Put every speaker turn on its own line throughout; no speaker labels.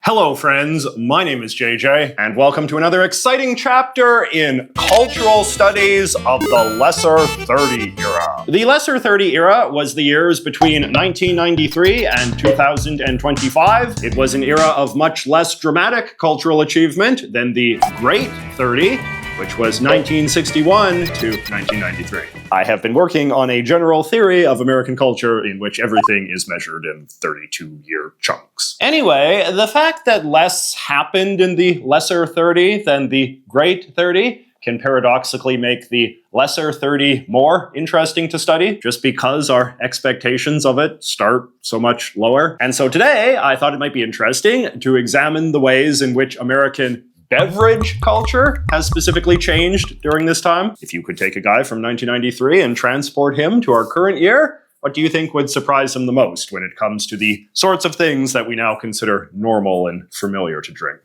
Hello friends, my name is JJ, and welcome to another exciting chapter in cultural studies of the Lesser 30 era. The Lesser 30 era was the years between 1993 and 2025. It was an era of much less dramatic cultural achievement than the Great 30, which was 1961 to 1993. I have been working on a general theory of American culture in which everything is measured in 32-year chunks. Anyway, the fact that less happened in the Lesser 30 than the Great 30 can paradoxically make the Lesser 30 more interesting to study, just because our expectations of it start so much lower. And so today, I thought it might be interesting to examine the ways in which American beverage culture has specifically changed during this time. If you could take a guy from 1993 and transport him to our current year, what do you think would surprise him the most when it comes to the sorts of things that we now consider normal and familiar to drink?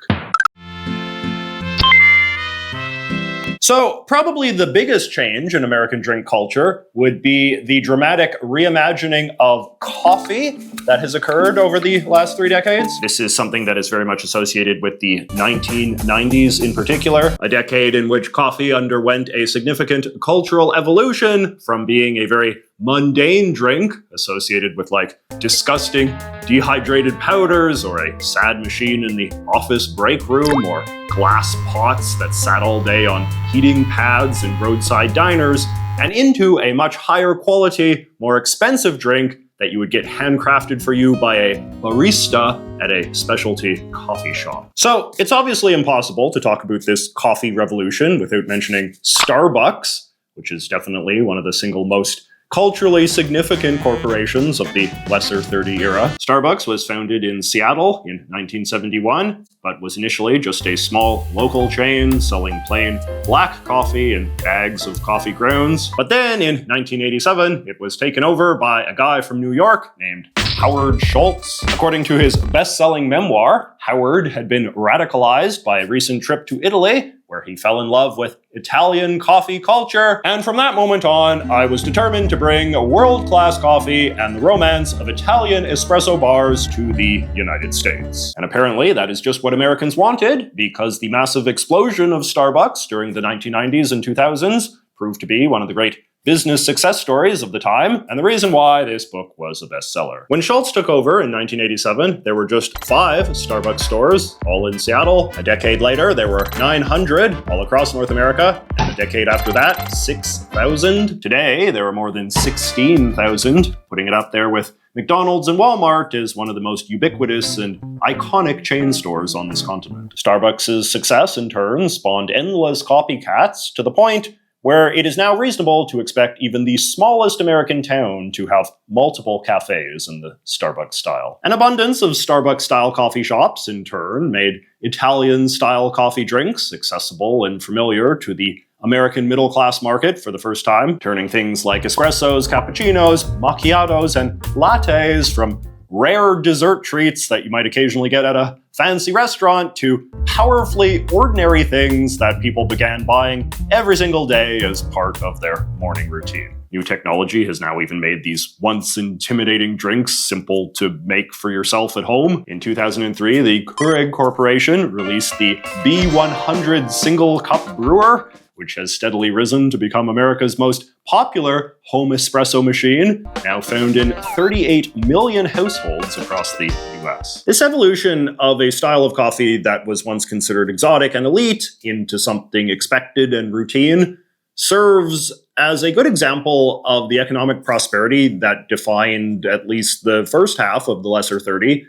So probably the biggest change in American drink culture would be the dramatic reimagining of coffee that has occurred over the last 3 decades. This is something that is very much associated with the 1990s in particular, a decade in which coffee underwent a significant cultural evolution from being a very mundane drink associated with like disgusting dehydrated powders or a sad machine in the office break room or glass pots that sat all day on heating pads in roadside diners, and into a much higher quality, more expensive drink that you would get handcrafted for you by a barista at a specialty coffee shop. So it's obviously impossible to talk about this coffee revolution without mentioning Starbucks, which is definitely one of the single most culturally significant corporations of the Lesser 30 era. Starbucks was founded in Seattle in 1971, but was initially just a small local chain selling plain black coffee and bags of coffee grounds. But then in 1987, it was taken over by a guy from New York named Howard Schultz. According to his best-selling memoir, Howard had been radicalized by a recent trip to Italy, where he fell in love with Italian coffee culture, and from that moment on, I was determined to bring world-class coffee and the romance of Italian espresso bars to the United States. And apparently that is just what Americans wanted, because the massive explosion of Starbucks during the 1990s and 2000s proved to be one of the great business success stories of the time, and the reason why this book was a bestseller. When Schultz took over in 1987, there were just 5 Starbucks stores, all in Seattle. A decade later, there were 900 all across North America, and a decade after that, 6,000. Today, there are more than 16,000, putting it up there with McDonald's and Walmart is one of the most ubiquitous and iconic chain stores on this continent. Starbucks' success, in turn, spawned endless copycats to the point where it is now reasonable to expect even the smallest American town to have multiple cafes in the Starbucks style. An abundance of Starbucks-style coffee shops, in turn, made Italian-style coffee drinks accessible and familiar to the American middle-class market for the first time, turning things like espressos, cappuccinos, macchiatos, and lattes from rare dessert treats that you might occasionally get at a fancy restaurant to powerfully ordinary things that people began buying every single day as part of their morning routine. New technology has now even made these once intimidating drinks simple to make for yourself at home. In 2003, the Keurig Corporation released the B100 single cup brewer, which has steadily risen to become America's most popular home espresso machine, now found in 38 million households across the US. This evolution of a style of coffee that was once considered exotic and elite into something expected and routine serves as a good example of the economic prosperity that defined at least the first half of the Lesser 30,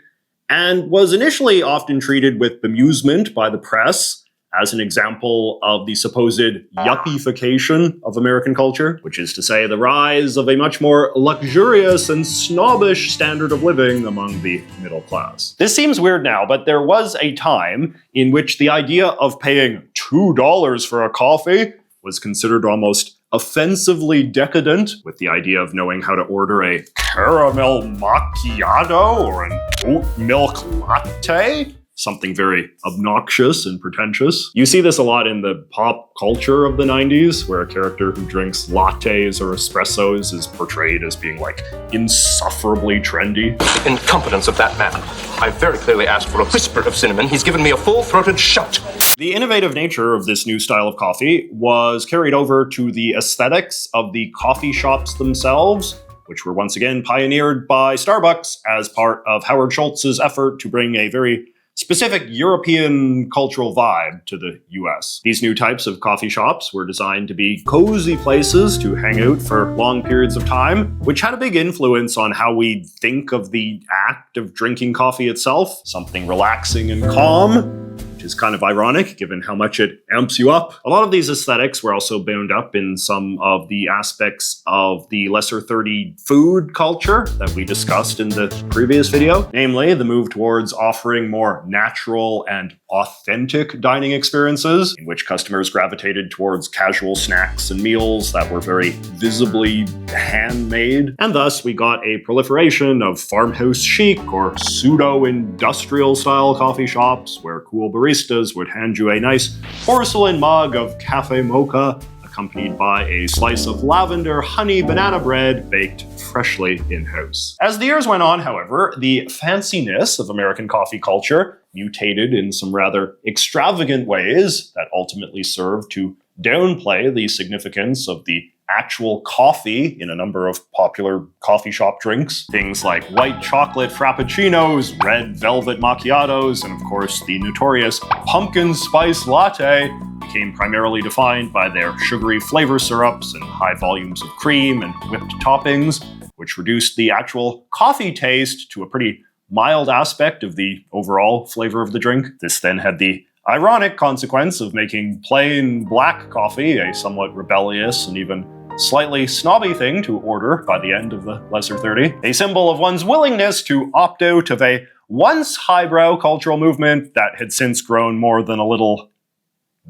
and was initially often treated with bemusement by the press as an example of the supposed yuppification of American culture, which is to say the rise of a much more luxurious and snobbish standard of living among the middle class. This seems weird now, but there was a time in which the idea of paying $2 for a coffee was considered almost offensively decadent, with the idea of knowing how to order a caramel macchiato or an oat milk latte something very obnoxious and pretentious. You see this a lot in the pop culture of the 90s, where a character who drinks lattes or espressos is portrayed as being like insufferably trendy.
The incompetence of that man. I very clearly asked for a whisper of cinnamon. He's given me a full-throated shout.
The innovative nature of this new style of coffee was carried over to the aesthetics of the coffee shops themselves, which were once again pioneered by Starbucks as part of Howard Schultz's effort to bring a very specific European cultural vibe to the US. These new types of coffee shops were designed to be cozy places to hang out for long periods of time, which had a big influence on how we think of the act of drinking coffee itself, something relaxing and calm, which is kind of ironic given how much it amps you up. A lot of these aesthetics were also bound up in some of the aspects of the lesser 30 food culture that we discussed in the previous video, namely the move towards offering more natural and authentic dining experiences in which customers gravitated towards casual snacks and meals that were very visibly handmade. And thus we got a proliferation of farmhouse chic or pseudo-industrial style coffee shops where cool baristas would hand you a nice porcelain mug of cafe mocha accompanied by a slice of lavender honey banana bread baked freshly in-house. As the years went on, however, the fanciness of American coffee culture mutated in some rather extravagant ways that ultimately served to downplay the significance of the actual coffee in a number of popular coffee shop drinks. Things like white chocolate frappuccinos, red velvet macchiatos, and of course the notorious pumpkin spice latte became primarily defined by their sugary flavor syrups and high volumes of cream and whipped toppings, which reduced the actual coffee taste to a pretty mild aspect of the overall flavor of the drink. This then had the ironic consequence of making plain black coffee a somewhat rebellious and even slightly snobby thing to order by the end of the lesser 30, a symbol of one's willingness to opt out of a once highbrow cultural movement that had since grown more than a little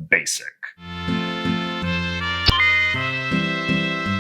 basic.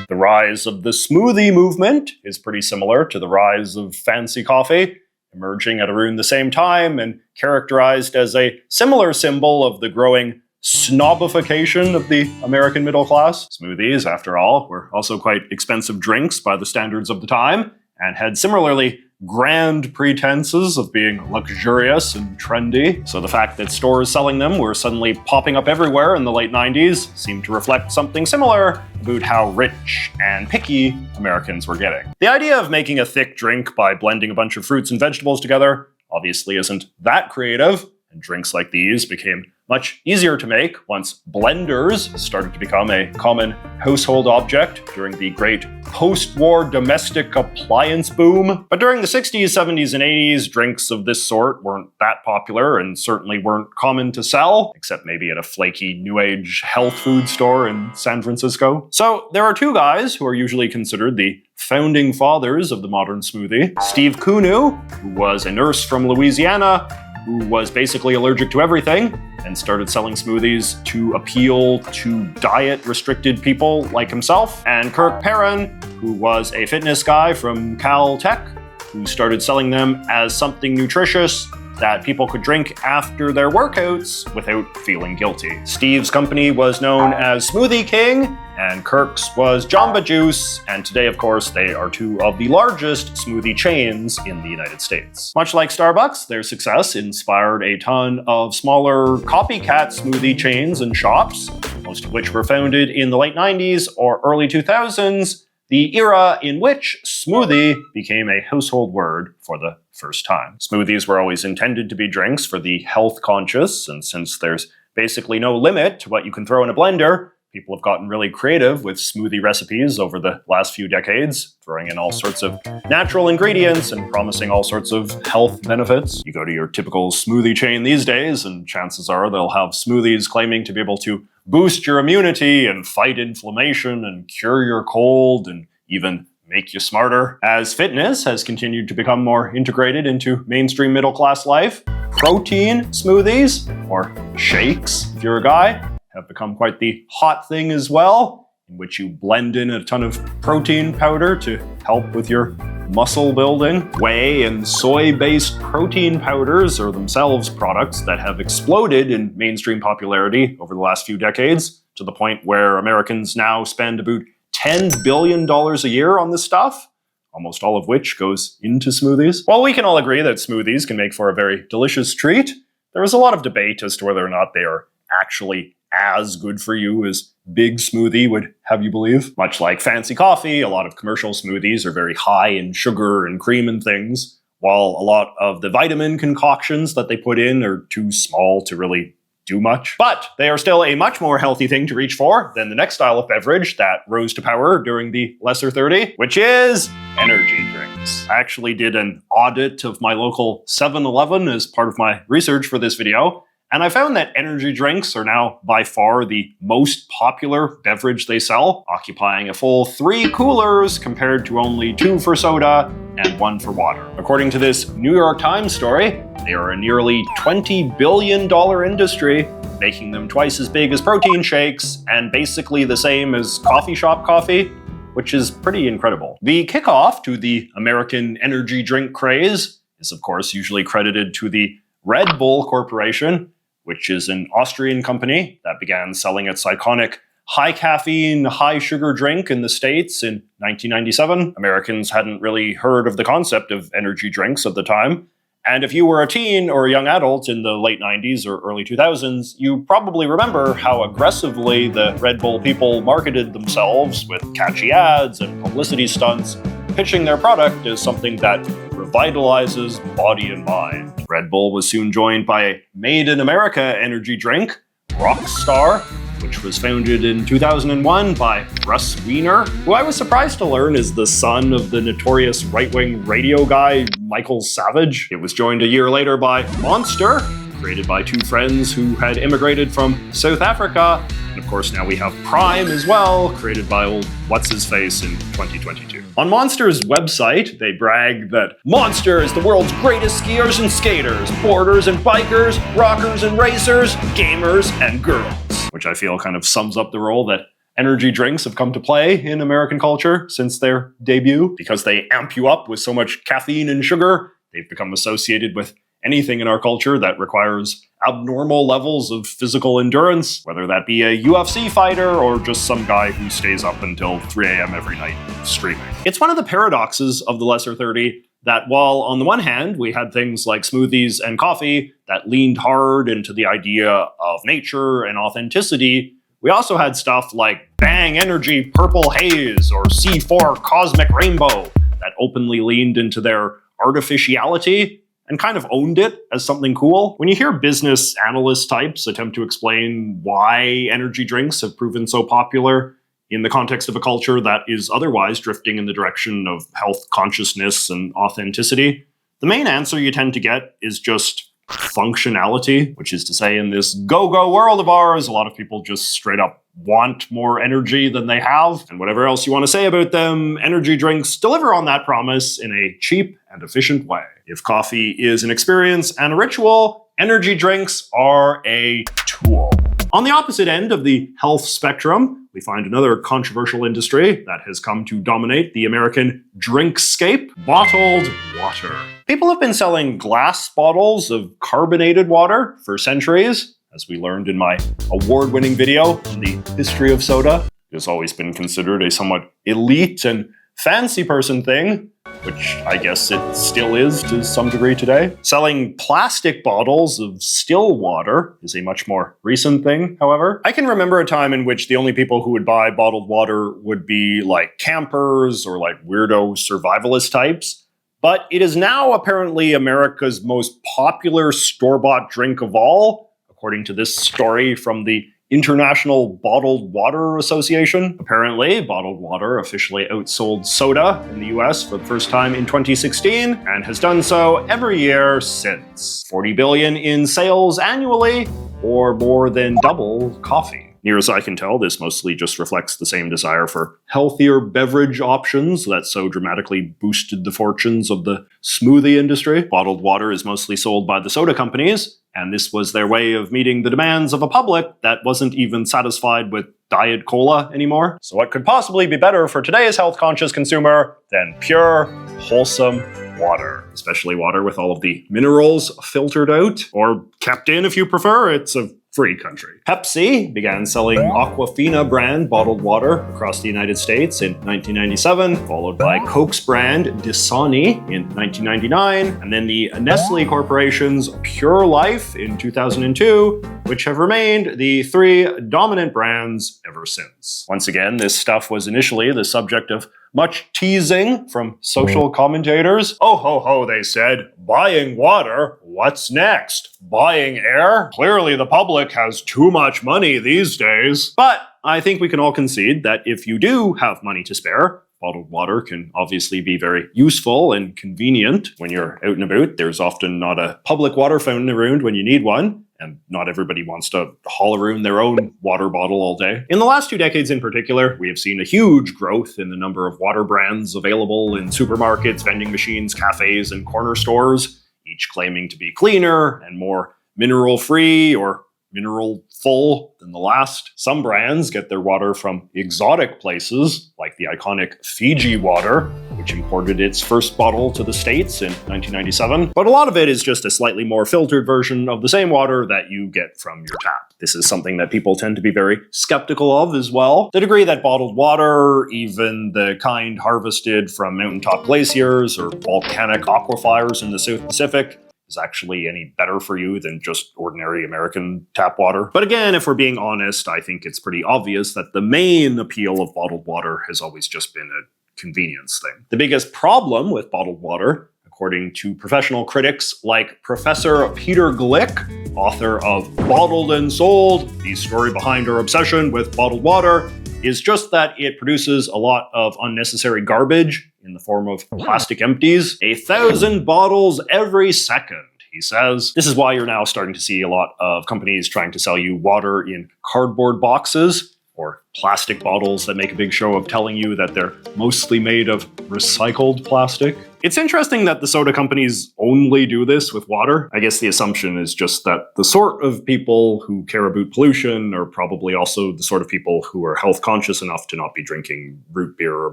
The rise of the smoothie movement is pretty similar to the rise of fancy coffee, emerging at around the same time and characterized as a similar symbol of the growing snobification of the American middle class. Smoothies, after all, were also quite expensive drinks by the standards of the time, and had similarly grand pretenses of being luxurious and trendy. So the fact that stores selling them were suddenly popping up everywhere in the late 90s seemed to reflect something similar about how rich and picky Americans were getting. The idea of making a thick drink by blending a bunch of fruits and vegetables together obviously isn't that creative, and drinks like these became much easier to make once blenders started to become a common household object during the great post-war domestic appliance boom. But during the 60s, 70s, and 80s, drinks of this sort weren't that popular and certainly weren't common to sell, except maybe at a flaky new age health food store in San Francisco. So there are two guys who are usually considered the founding fathers of the modern smoothie. Steve Kunu, who was a nurse from Louisiana, who was basically allergic to everything and started selling smoothies to appeal to diet-restricted people like himself, and Kirk Perrin, who was a fitness guy from Caltech, who started selling them as something nutritious that people could drink after their workouts without feeling guilty. Steve's company was known as Smoothie King, and Kirk's was Jamba Juice, and today, of course, they are two of the largest smoothie chains in the United States. Much like Starbucks, their success inspired a ton of smaller copycat smoothie chains and shops, most of which were founded in the late 90s or early 2000s, the era in which smoothie became a household word for the first time. Smoothies were always intended to be drinks for the health conscious, and since there's basically no limit to what you can throw in a blender, people have gotten really creative with smoothie recipes over the last few decades, throwing in all sorts of natural ingredients and promising all sorts of health benefits. You go to your typical smoothie chain these days, and chances are they'll have smoothies claiming to be able to boost your immunity and fight inflammation and cure your cold and even make you smarter. As fitness has continued to become more integrated into mainstream middle-class life, protein smoothies, or shakes if you're a guy, have become quite the hot thing as well, in which you blend in a ton of protein powder to help with your muscle building. Whey and soy-based protein powders are themselves products that have exploded in mainstream popularity over the last few decades, to the point where Americans now spend about $10 billion a year on this stuff, almost all of which goes into smoothies. While we can all agree that smoothies can make for a very delicious treat, there is a lot of debate as to whether or not they are actually as good for you as big smoothie would have you believe. Much like fancy coffee, a lot of commercial smoothies are very high in sugar and cream and things, while a lot of the vitamin concoctions that they put in are too small to really do much. But they are still a much more healthy thing to reach for than the next style of beverage that rose to power during the Lesser 30, which is energy drinks. I actually did an audit of my local 7-Eleven as part of my research for this video, and I found that energy drinks are now by far the most popular beverage they sell, occupying a full 3 coolers compared to only 2 for soda and 1 for water. According to this New York Times story, they are a nearly $20 billion industry, making them twice as big as protein shakes and basically the same as coffee shop coffee, which is pretty incredible. The kickoff to the American energy drink craze is of course usually credited to the Red Bull Corporation, which is an Austrian company that began selling its iconic high caffeine, high sugar drink in the States in 1997. Americans hadn't really heard of the concept of energy drinks at the time. And if you were a teen or a young adult in the late 90s or early 2000s, you probably remember how aggressively the Red Bull people marketed themselves with catchy ads and publicity stunts, pitching their product as something that revitalizes body and mind. Red Bull was soon joined by a Made in America energy drink, Rockstar, which was founded in 2001 by Russ Weiner, who I was surprised to learn is the son of the notorious right-wing radio guy Michael Savage. It was joined a year later by Monster, created by 2 friends who had immigrated from South Africa. And of course now we have Prime as well, created by old What's-His-Face in 2022. On Monster's website, they brag that Monster is the world's greatest skiers and skaters, boarders and bikers, rockers and racers, gamers and girls. Which I feel kind of sums up the role that energy drinks have come to play in American culture since their debut. Because they amp you up with so much caffeine and sugar, they've become associated with anything in our culture that requires abnormal levels of physical endurance, whether that be a UFC fighter or just some guy who stays up until 3 a.m. every night streaming. It's one of the paradoxes of the Lesser 30 that while on the one hand we had things like smoothies and coffee that leaned hard into the idea of nature and authenticity, we also had stuff like Bang Energy Purple Haze or C4 Cosmic Rainbow that openly leaned into their artificiality and kind of owned it as something cool. When you hear business analyst types attempt to explain why energy drinks have proven so popular in the context of a culture that is otherwise drifting in the direction of health consciousness and authenticity, the main answer you tend to get is just functionality, which is to say in this go-go world of ours, a lot of people just straight up want more energy than they have. And whatever else you want to say about them, energy drinks deliver on that promise in a cheap and efficient way. If coffee is an experience and a ritual, energy drinks are a tool. On the opposite end of the health spectrum, we find another controversial industry that has come to dominate the American drinkscape: bottled water. People have been selling glass bottles of carbonated water for centuries, as we learned in my award-winning video on the history of soda. It has always been considered a somewhat elite and fancy person thing, which I guess it still is to some degree today. Selling plastic bottles of still water is a much more recent thing, however. I can remember a time in which the only people who would buy bottled water would be like campers or like weirdo survivalist types. But it is now apparently America's most popular store-bought drink of all, according to this story from the International Bottled Water Association. Apparently, bottled water officially outsold soda in the US for the first time in 2016 and has done so every year since. $40 billion in sales annually, or more than double coffee. Near as I can tell, this mostly just reflects the same desire for healthier beverage options that so dramatically boosted the fortunes of the smoothie industry. Bottled water is mostly sold by the soda companies, and this was their way of meeting the demands of a public that wasn't even satisfied with Diet Cola anymore. So what could possibly be better for today's health-conscious consumer than pure, wholesome water? Especially water with all of the minerals filtered out, or kept in if you prefer. It's a free country. Pepsi began selling Aquafina brand bottled water across the United States in 1997, followed by Coke's brand Dasani in 1999, and then the Nestle Corporation's Pure Life in 2002, which have remained the three dominant brands ever since. Once again, this stuff was initially the subject of much teasing from social commentators. Oh ho ho, they said, buying water? What's next? Buying air? Clearly the public has too much money these days. But I think we can all concede that if you do have money to spare, bottled water can obviously be very useful and convenient when you're out and about. There's often not a public water fountain around when you need one, and not everybody wants to haul around their own water bottle all day. In the last 2 decades in particular, we have seen a huge growth in the number of water brands available in supermarkets, vending machines, cafes, and corner stores, each claiming to be cleaner and more mineral-free or mineral-full than the last. Some brands get their water from exotic places, like the iconic Fiji water, which imported its first bottle to the States in 1997. But a lot of it is just a slightly more filtered version of the same water that you get from your tap. This is something that people tend to be very skeptical of as well. The degree that bottled water, even the kind harvested from mountaintop glaciers or volcanic aquifers in the South Pacific, is actually any better for you than just ordinary American tap water. But again, if we're being honest, I think it's pretty obvious that the main appeal of bottled water has always just been a convenience thing. The biggest problem with bottled water, according to professional critics like Professor Peter Glick, author of Bottled and Sold, the story behind our obsession with bottled water, is just that it produces a lot of unnecessary garbage in the form of plastic empties. 1,000 bottles every second, he says. This is why you're now starting to see a lot of companies trying to sell you water in cardboard boxes or plastic bottles that make a big show of telling you that they're mostly made of recycled plastic. It's interesting that the soda companies only do this with water. I guess the assumption is just that the sort of people who care about pollution are probably also the sort of people who are health conscious enough to not be drinking root beer or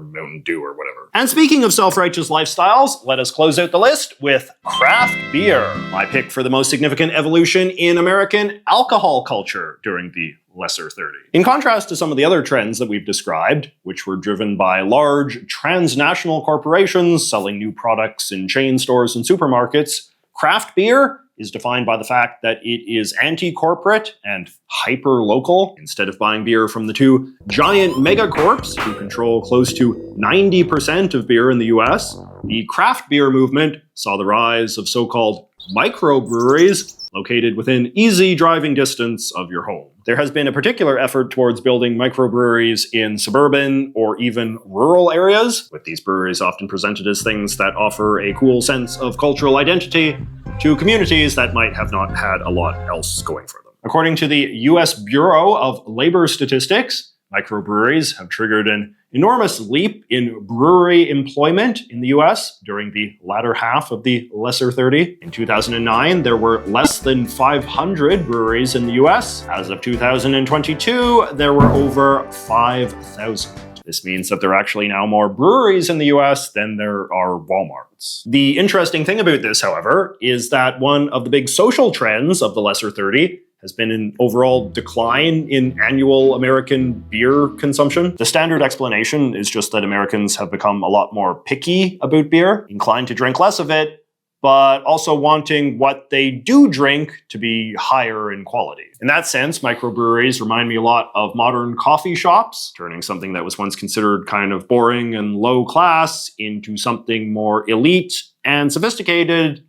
Mountain Dew or whatever. And speaking of self-righteous lifestyles, let us close out the list with craft beer, my pick for the most significant evolution in American alcohol culture during the Lesser 30. In contrast to some of the other trends that we've described, which were driven by large transnational corporations selling new products in chain stores and supermarkets, craft beer is defined by the fact that it is anti-corporate and hyper-local. Instead of buying beer from the two giant megacorps who control close to 90% of beer in the US, the craft beer movement saw the rise of so-called microbreweries located within easy driving distance of your home. There has been a particular effort towards building microbreweries in suburban or even rural areas, with these breweries often presented as things that offer a cool sense of cultural identity to communities that might have not had a lot else going for them. According to the US Bureau of Labor Statistics, microbreweries have triggered an enormous leap in brewery employment in the US during the latter half of the Lesser 30. In 2009, there were less than 500 breweries in the US. As of 2022, there were over 5,000. This means that there are actually now more breweries in the US than there are Walmarts. The interesting thing about this, however, is that one of the big social trends of the Lesser 30 has been an overall decline in annual American beer consumption. The standard explanation is just that Americans have become a lot more picky about beer, inclined to drink less of it, but also wanting what they do drink to be higher in quality. In that sense, microbreweries remind me a lot of modern coffee shops, turning something that was once considered kind of boring and low class into something more elite and sophisticated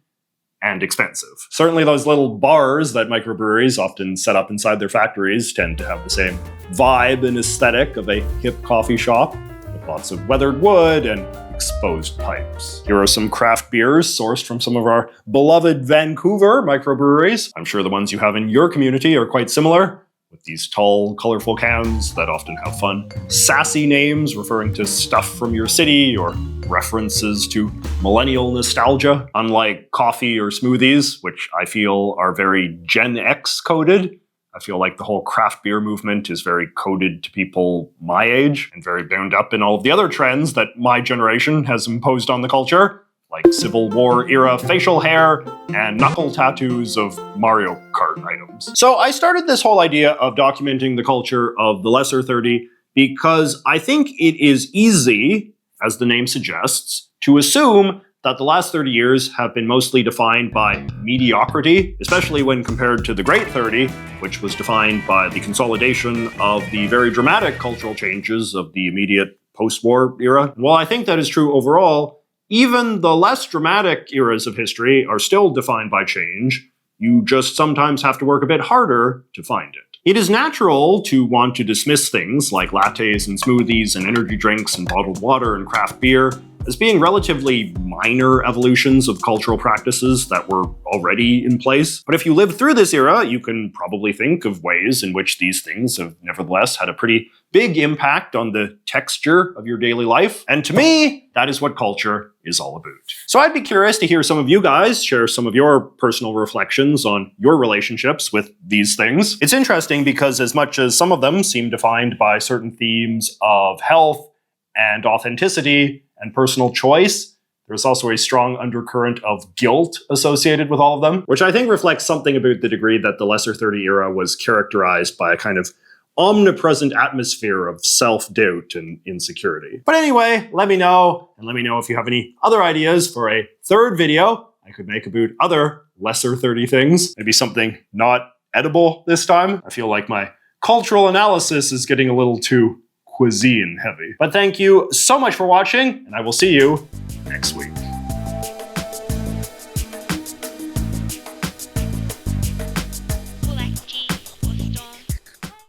and expensive. Certainly those little bars that microbreweries often set up inside their factories tend to have the same vibe and aesthetic of a hip coffee shop, with lots of weathered wood and exposed pipes. Here are some craft beers sourced from some of our beloved Vancouver microbreweries. I'm sure the ones you have in your community are quite similar, with these tall, colorful cans that often have fun, sassy names referring to stuff from your city or references to millennial nostalgia, unlike coffee or smoothies, which I feel are very Gen X coded. I feel like the whole craft beer movement is very coded to people my age and very bound up in all of the other trends that my generation has imposed on the culture, like Civil War era facial hair and knuckle tattoos of Mario Kart items. So I started this whole idea of documenting the culture of the lesser 30 because I think it is easy, as the name suggests, to assume that the last 30 years have been mostly defined by mediocrity, especially when compared to the Great 30, which was defined by the consolidation of the very dramatic cultural changes of the immediate post-war era. While I think that is true overall, even the less dramatic eras of history are still defined by change. You just sometimes have to work a bit harder to find it. It is natural to want to dismiss things like lattes and smoothies and energy drinks and bottled water and craft beer as being relatively minor evolutions of cultural practices that were already in place. But if you lived through this era, you can probably think of ways in which these things have nevertheless had a pretty big impact on the texture of your daily life. And to me, that is what culture is all about. So I'd be curious to hear some of you guys share some of your personal reflections on your relationships with these things. It's interesting because as much as some of them seem defined by certain themes of health and authenticity and personal choice, there's also a strong undercurrent of guilt associated with all of them, which I think reflects something about the degree that the Lesser 30 era was characterized by a kind of omnipresent atmosphere of self-doubt and insecurity. But anyway, let me know, and let me know if you have any other ideas for a third video I could make about other Lesser 30 things. Maybe something not edible this time. I feel like my cultural analysis is getting a little too cuisine heavy. But thank you so much for watching, and I will see you next week.